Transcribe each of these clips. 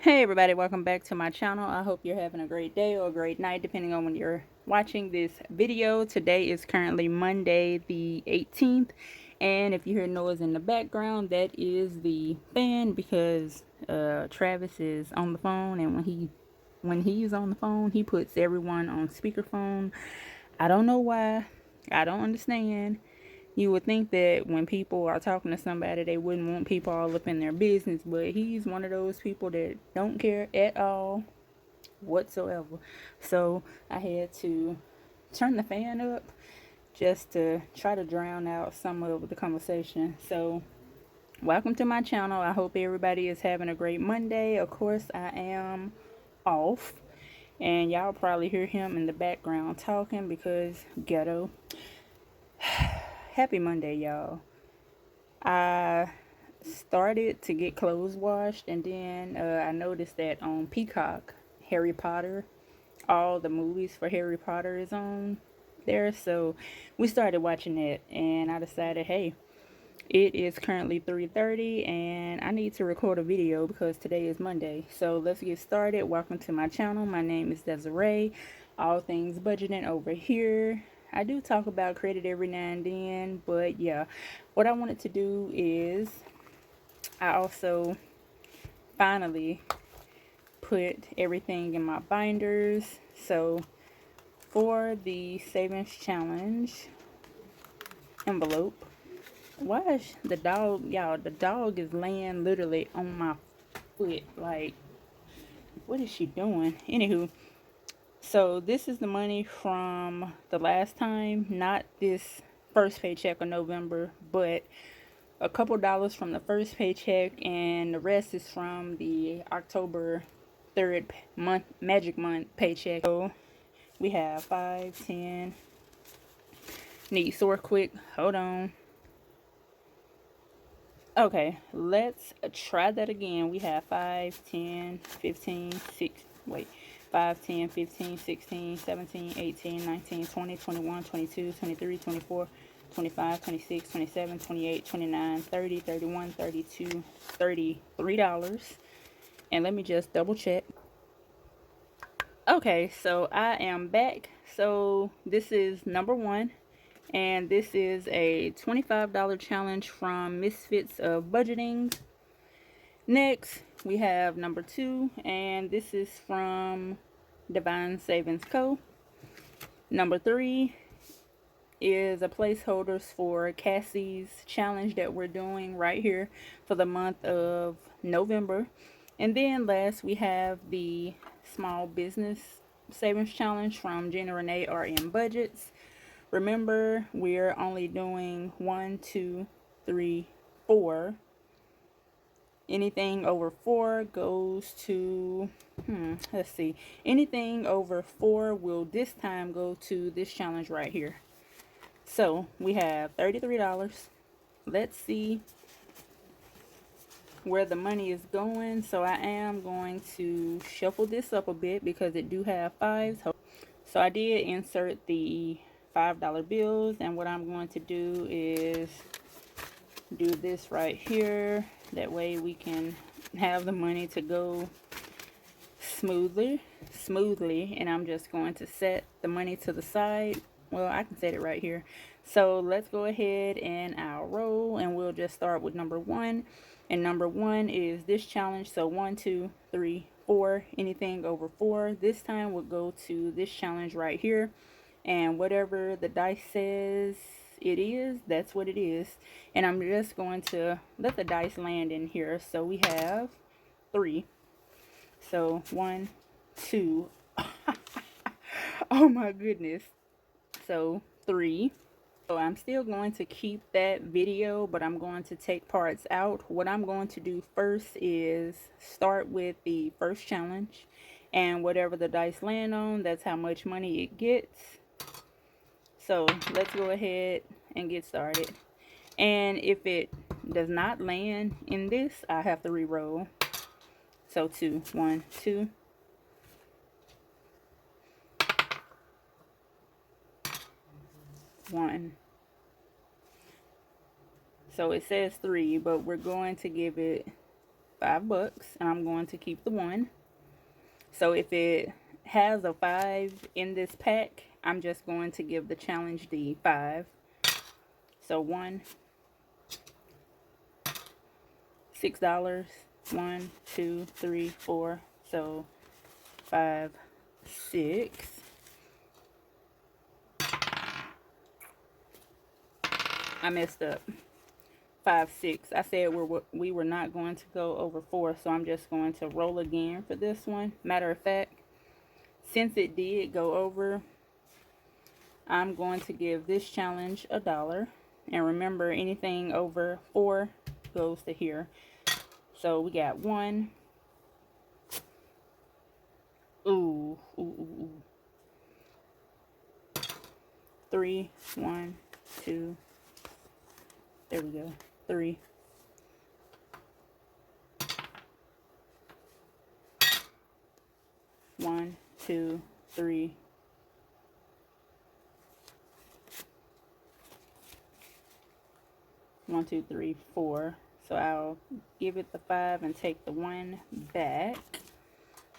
Hey everybody, welcome back to my channel. I hope you're having a great day or a great night depending on when you're watching this video. Today is currently Monday the 18th, and if you hear noise in the background, that is the fan because Travis is on the phone, and when he's on the phone he puts everyone on speakerphone. I don't know why. I don't understand. You would think that when people are talking to somebody, they wouldn't want people all up in their business, but he's one of those people that don't care at all whatsoever. So I had to turn the fan up just to try to drown out some of the conversation. So welcome to my channel. I hope everybody is having a great Monday. Of course, I am off, and y'all probably hear him in the background talking because ghetto. Happy Monday, y'all. I started to get clothes washed, and then I noticed that on Peacock, Harry Potter, all the movies for Harry Potter is on there. So we started watching it, and I decided, hey, it is currently 3:30 and I need to record a video because today is Monday. So let's get started. Welcome to my channel. My name is Desiree. All things budgeting over here. I do talk about credit every now and then, but yeah, what I wanted to do is I also finally put everything in my binders. So for the savings challenge envelope, why is the dog, y'all, the dog is laying literally on my foot. Like, what is she doing? Anywho, so this is the money from the last time, not this first paycheck of November, but a couple dollars from the first paycheck, and the rest is from the October 3rd month, magic month paycheck. So we have 5, 10. Need sort quick. Hold on. Okay, let's try that again. We have 5, 10, 15, 6, wait, 5, 10, 15, 16, 17, 18, 19, 20, 21, 22, 23, 24, 25, 26, 27, 28, 29, 30, 31, 32, $33. And let me just double check. Okay, so I am back. So this is number one. And this is a $25 challenge from Misfits of Budgeting. Next, we have number two, and this is from Divine Savings Co. Number three is a placeholders for Cassie's challenge that we're doing right here for the month of November. And then last, we have the Small Business Savings Challenge from Gina RM Budgets. Remember, we're only doing 1, 2, 3, 4. Anything over 4 goes to, let's see. Anything over 4 will this time go to this challenge right here. So we have $33. Let's see where the money is going. So I am going to shuffle this up a bit because it do have 5s. So I did insert the $5 bills, and what I'm going to do is do this right here. That way we can have the money to go smoothly. And I'm just going to set the money to the side. Well, I can set it right here. So let's go ahead and I'll roll, and we'll just start with number one. And number one is this challenge. So 1, 2, 3, 4. Anything over 4 this time will go to this challenge right here. And whatever the dice says it is, that's what it is. And I'm just going to let the dice land in here. So we have 3. So 1, 2. Oh my goodness. So 3. So I'm still going to keep that video, but I'm going to take parts out. What I'm going to do first is start with the first challenge, and whatever the dice land on, that's how much money it gets. So let's go ahead and get started. And if it does not land in this, I have to re-roll. So 2, 1, 2. One. So it says 3, but we're going to give it $5, and I'm going to keep the 1. So if it has a 5 in this pack, I'm just going to give the challenge the 5. So 1, $6, 1, 2, 3, 4. So 5, 6. I messed up. 5, 6. I said we were not going to go over 4, so I'm just going to roll again for this one. Matter of fact, since it did go over, I'm going to give this challenge $1. And remember, anything over 4 goes to here. So we got 1. Ooh. 3, 1, 2. There we go. 3. 1, 2, 3. 1, 2, 3, 4. So I'll give it the 5 and take the 1 back.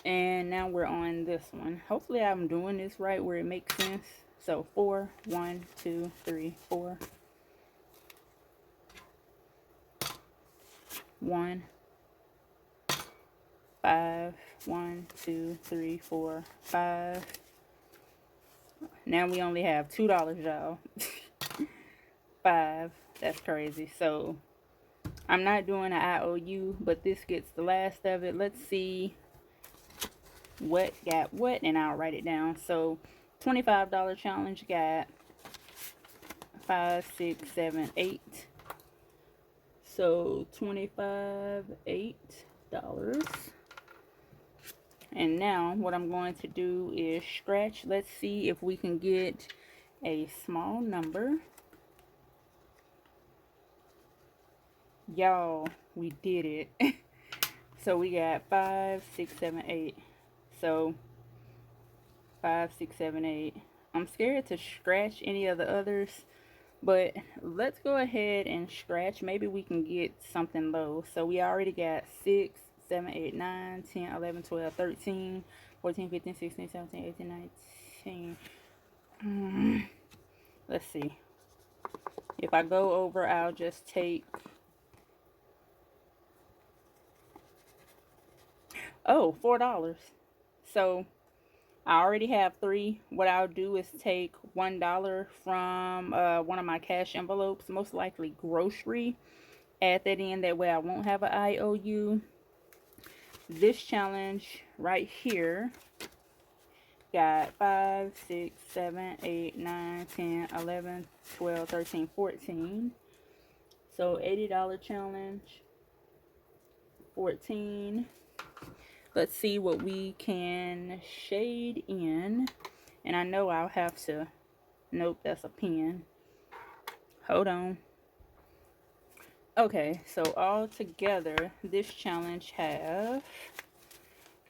And now we're on this one. Hopefully I'm doing this right where it makes sense. So 4, 1, 2, 3, 4. 1, 5, 1, 2, 3, 4, 5. Now we only have $2, y'all. 5. That's crazy. So I'm not doing an IOU, but this gets the last of it. Let's see what got what, and I'll write it down. So $25 challenge got 5, 6, 7, 8. So $25, $8. And now what I'm going to do is scratch. Let's see if we can get a small number. Y'all, we did it. So we got 5, 6, 7, 8. So 5, 6, 7, 8. I'm scared to scratch any of the others, but let's go ahead and scratch. Maybe we can get something low. So we already got 6, 7, 8, 9, 10, 11, 12, 13, 14, 15, 16, 17, 18, 19. Let's see. If I go over, I'll just take... Oh, $4. So I already have 3. What I'll do is take $1 from one of my cash envelopes, most likely grocery. Add that in. That way I won't have an IOU. This challenge right here got 5, 6, 7, 8, 9, 10, 11, 12, 13, 14. So $80 challenge. 14. Let's see what we can shade in. And I know I'll have to... Nope, that's a pen. Hold on. Okay, so all together, this challenge have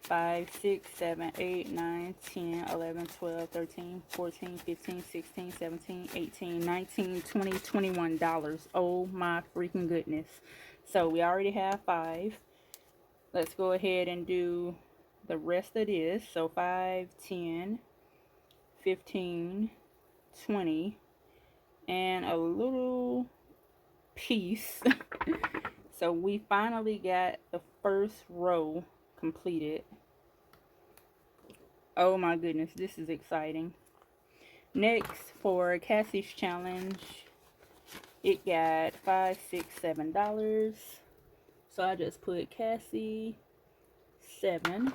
5, 6, 7, 8, 9, 10, 11, 12, 13, 14, 15, 16, 17, 18, 19, 20, $21. Oh my freaking goodness. So we already have 5. Let's go ahead and do the rest of this. So 5, 10, 15, 20, and a little piece. So we finally got the first row completed. Oh my goodness, this is exciting. Next, for Cassie's challenge, it got $5, $6, $7. So I just put Cassie 7.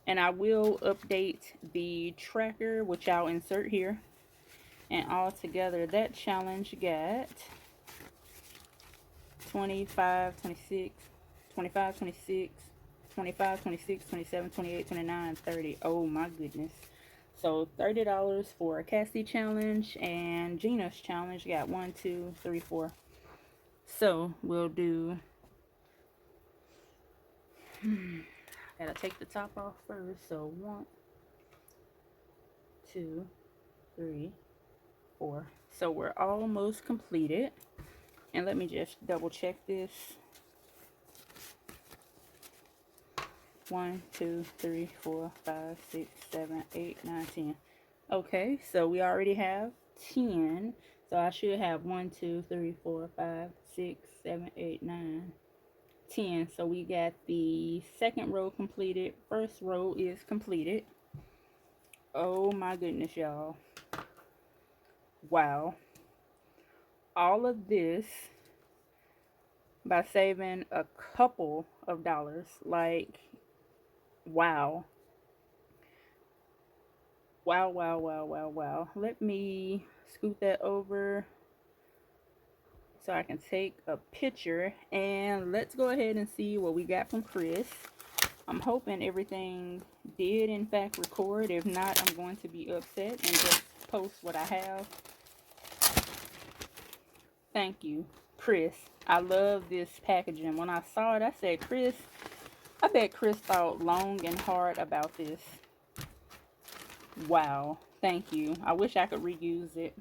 And I will update the tracker, which I'll insert here. And all together, that challenge got 25, 26, 25, 26, 25, 26, 27, 28, 29, 30. Oh my goodness. So $30 for a Cassie challenge, and Gina's challenge got 1, 2, 3, 4. So we'll do... Gotta take the top off first. So 1, 2, 3, 4. So we're almost completed. And let me just double check this. 1, 2, 3, 4, 5, 6, 7, 8, 9, 10. Okay, so we already have 10. So I should have 1, 2, 3, 4, 5, 6, 7, 8, 9, 10. So we got the second row completed. First row is completed. Oh my goodness, y'all. Wow. All of this by saving a couple of dollars. Like, wow. Wow, wow, wow, wow, wow. Let me scoot that over so I can take a picture, and let's go ahead and see what we got from Chris. I'm hoping everything did in fact record. If not, I'm going to be upset and just post what I have. Thank you, Chris. I love this packaging. When I saw it, I said, Chris, I bet Chris thought long and hard about this. Wow. Thank you. I wish I could reuse it.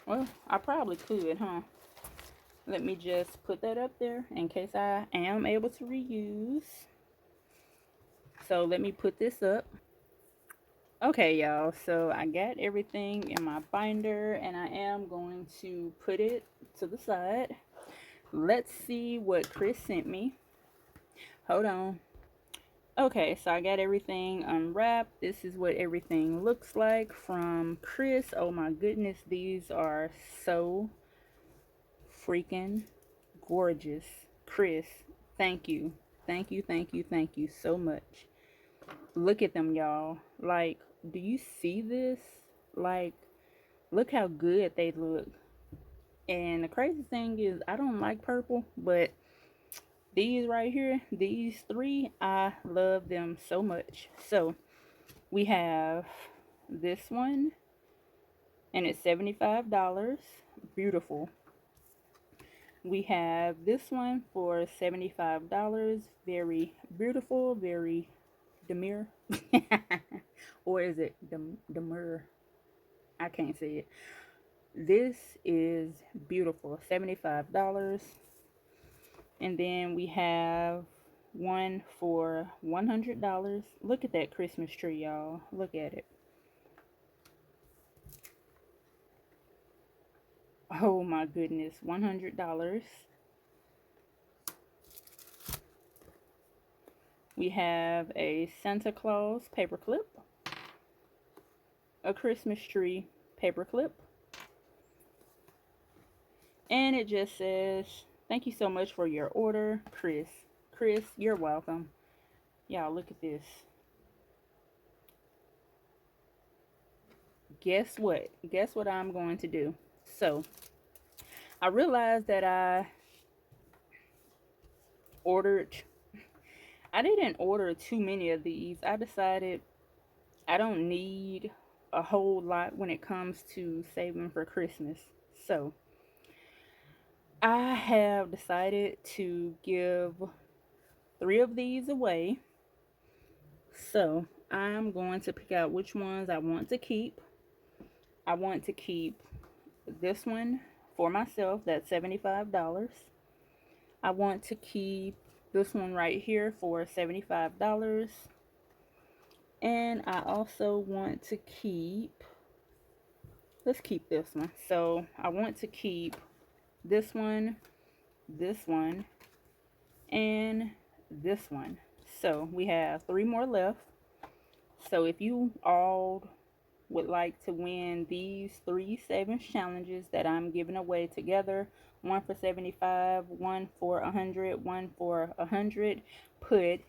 Well, I probably could, huh? Let me just put that up there in case I am able to reuse. So let me put this up. Okay, y'all. So I got everything in my binder, and I am going to put it to the side. Let's see what Chris sent me. Hold on. Okay, so I got everything unwrapped. This is what everything looks like from Chris. Oh my goodness, these are so freaking gorgeous. Chris, thank you. Thank you, thank you, thank you so much. Look at them, y'all. Like, do you see this? Like, look how good they look. And the crazy thing is, I don't like purple, but these right here, these three, I love them so much. So we have this one, and it's $75. Beautiful. We have this one for $75. Very beautiful, very demure. Or is it demure? I can't say it. This is beautiful, $75. And then we have one for $100. Look at that Christmas tree, y'all. Look at it. Oh my goodness, $100. We have a Santa Claus paperclip, a Christmas tree paperclip, and it just says, thank you so much for your order, Chris. Chris, you're welcome. Y'all, look at this. Guess what? Guess what I'm going to do? So, I realized that I didn't order too many of these. I decided I don't need a whole lot when it comes to saving for Christmas. So, I have decided to give 3 of these away. So, I'm going to pick out which ones I want to keep. I want to keep this one for myself. That's $75. I want to keep this one right here for $75. And I also want to keep, let's keep this one. So, I want to keep this one, and this one. So we have 3 more left. So if you all would like to win these 3 savings challenges that I'm giving away together, one for 75, one for 100, one for 100, put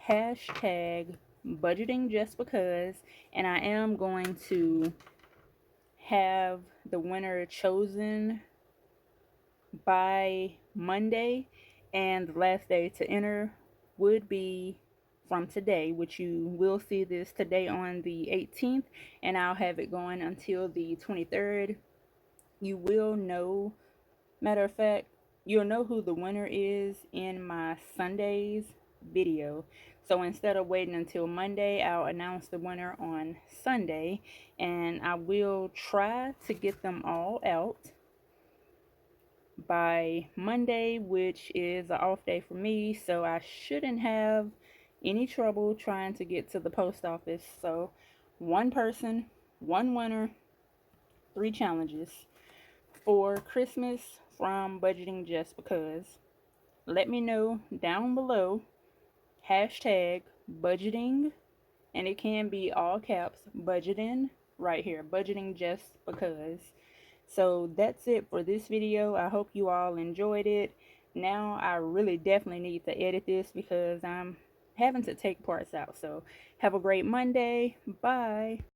hashtag budgeting just because, and I am going to have the winner chosen by Monday, and the last day to enter would be from today, which you will see this today on the 18th, and I'll have it going until the 23rd. You will know, matter of fact, you'll know who the winner is in my Sunday's video. So instead of waiting until Monday, I'll announce the winner on Sunday, and I will try to get them all out by Monday, which is an off day for me, so I shouldn't have any trouble trying to get to the post office. So, one person, one winner, 3 challenges for Christmas from Budgeting Just Because. Let me know down below, hashtag budgeting, and it can be all caps, budgeting, right here, budgeting just because. So that's it for this video. I hope you all enjoyed it. Now I really definitely need to edit this because I'm having to take parts out. So have a great Monday. Bye.